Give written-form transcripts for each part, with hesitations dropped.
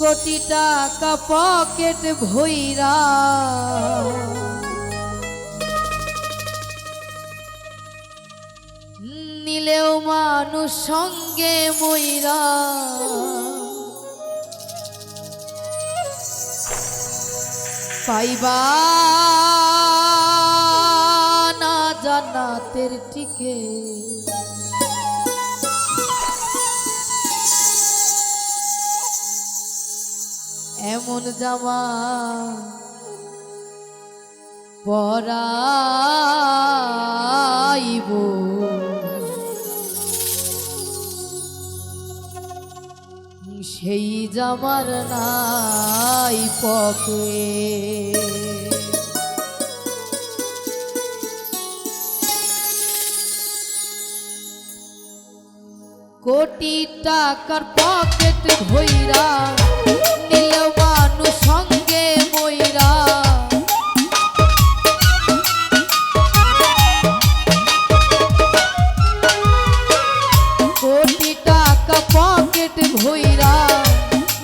কোটি টাকা পকেট ভইরা নিলেও মানুষ সঙ্গে মইরা পাইবা না জান্নাতের টিকে এমন জামা পরাইব সেই জামার নাই পকে কোটি টাকার পকেট ভইরা নিলেও মানুষ সঙ্গে মইরা কোটি টাকা পকেট ভইরা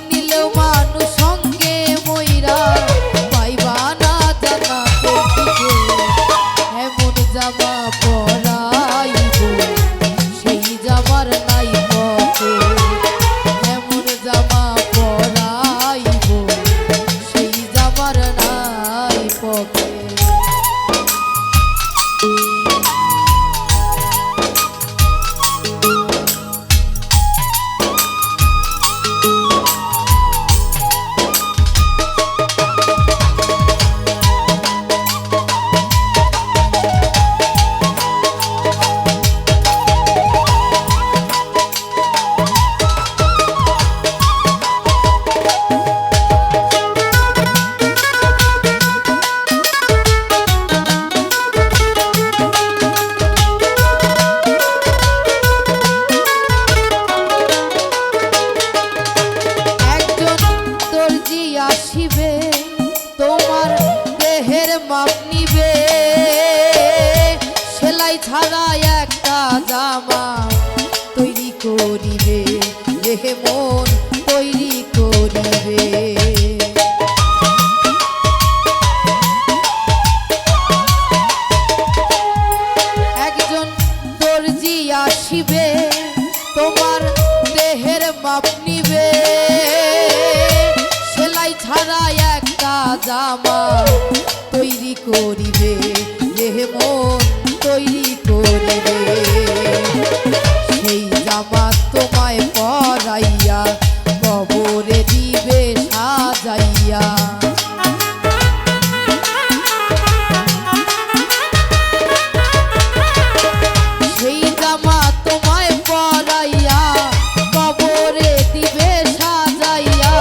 নিলেও মানুষ সঙ্গে মইরা পাইবা না জান্নাতের টিকে এমন জামা পরাইব সেই জামার নাই পকে এমন জামা পরাইব সেই জামার নাই পকে আসিবে তোমার দেহের মাপ নিবে সেলাই ছাড়া একটা জামা তৈরি করিবে দেহে মন তৈরি করিবে একজন দর্জি আসিবে তোমার দেহের মাপ নিবে ছাড়া একটা জামা তৈরি করিবে দেহে মন তৈরি করিবে সেই জামা তোমায় পরাইয়া কবরে দিবে সাজাইয়া সেই জামা তোমায় পরাইয়া কবরে দিবে সাজাইয়া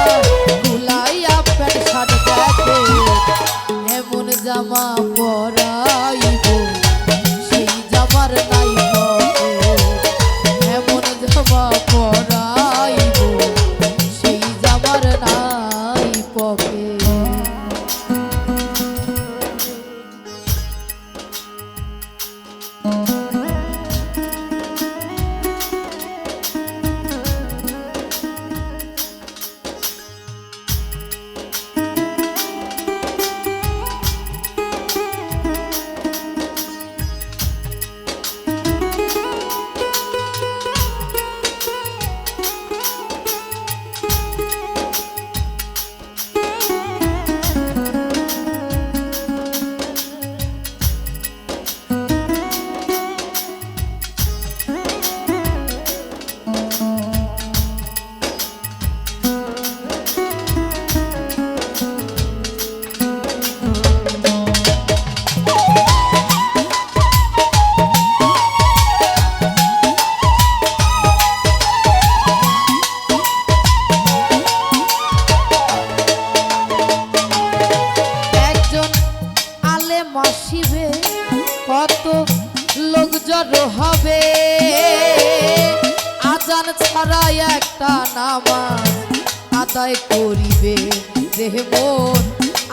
এমন জামা পরাইব সেই জামার নাই পকে এমন জামা পরাইব সেই জামার নাই পকে আসিবে কত লোক জড়ো হবে আজান ছাড়া একটা নামাজ আদায় করিবে দেহ মন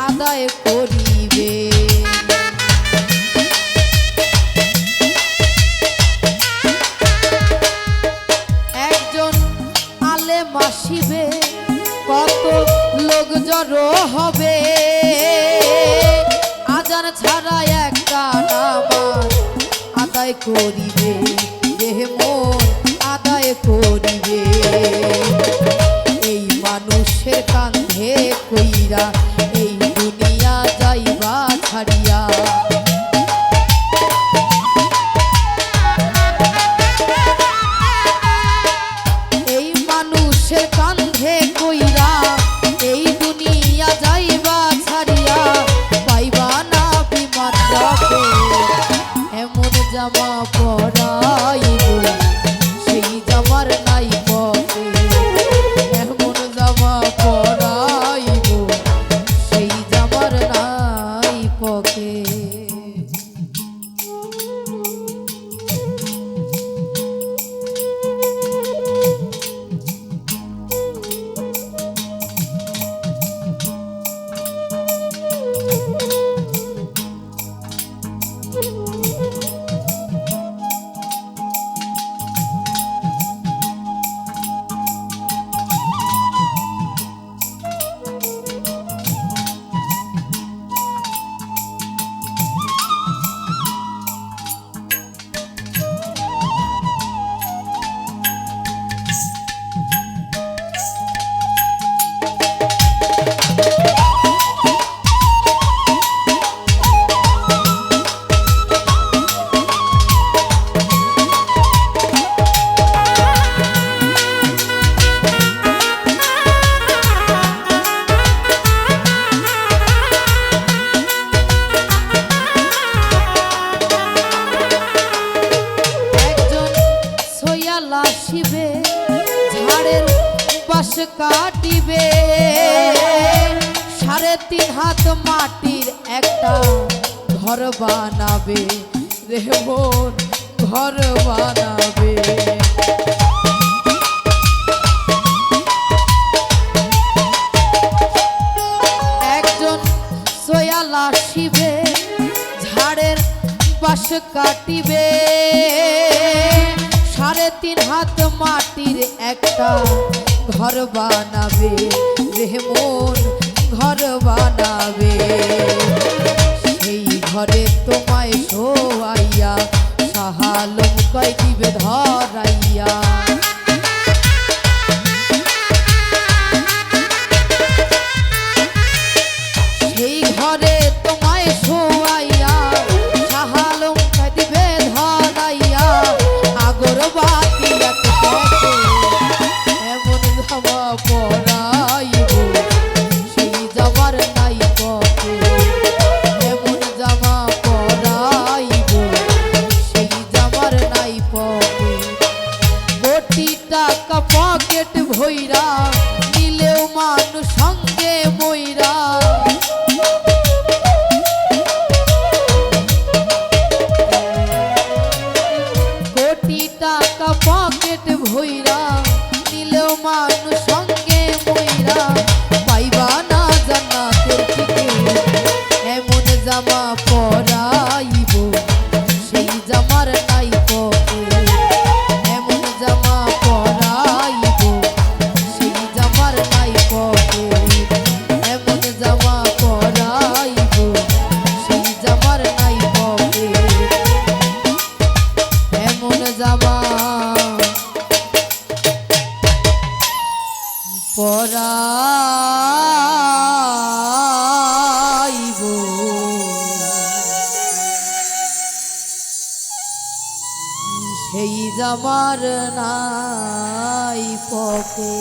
আদায় করিবে একজন মাসিবে কত লোক জড়ো হবে আজান ছাড়া একটা নামাজ আদায় করিবে দেহ মন আদায় করিবে এই মানুষের কান্ধে কইরা এই দুনিয়া যাইবা ছাড়িয়া এই মানুষের কান্ধে কইরা এই দুনিয়া যাইবা ছাড়িয়া পাইবা না বিমান রবে এমন জামা পরাইব সেই জামার নাই পকে এমন জামা পরাইব সেই জামার নাই পকে আসিবে ঝাড়ের বাস কাটিবে 3.5 হাত মাটির একটা ঘর বানাবে রে মন ঘর বানাবে একজন সোয়াল আসিবে ঝাড়ের বাস কাটিবে 3.5 হাত মাটির একটা ঘর বানাবে রে মন ঘর বানাবে সেই ঘরে তোমায় শোয়াইয়া সাহালম কয় দিবে ধরাইয়া সেই ঘরে তোমায় শোয়াইয়া সাহালম কয় দিবে ধরাইয়া আগরবাতি এমন জামা পরাইব সেই জামার নাই পকে এমন জামা পরাইব সেই জামার নাই পকে কোটি টাকা পকেট ভইরা নিলেও মানুষ সঙ্গে মইরা টাকা পকেট ভইরা নিলেও মানুষ সঙ্গে মইরা পাইবা না জান্নাতের টিকিট এমন জামা পরাইব সেই জামার নাই পকে এমন জামা পরাইব সেই জামার নাই পকে এমন জামা পরাইব সেই জামার নাই পকে এমন জামা পরাইব সেই জামার নাই পকে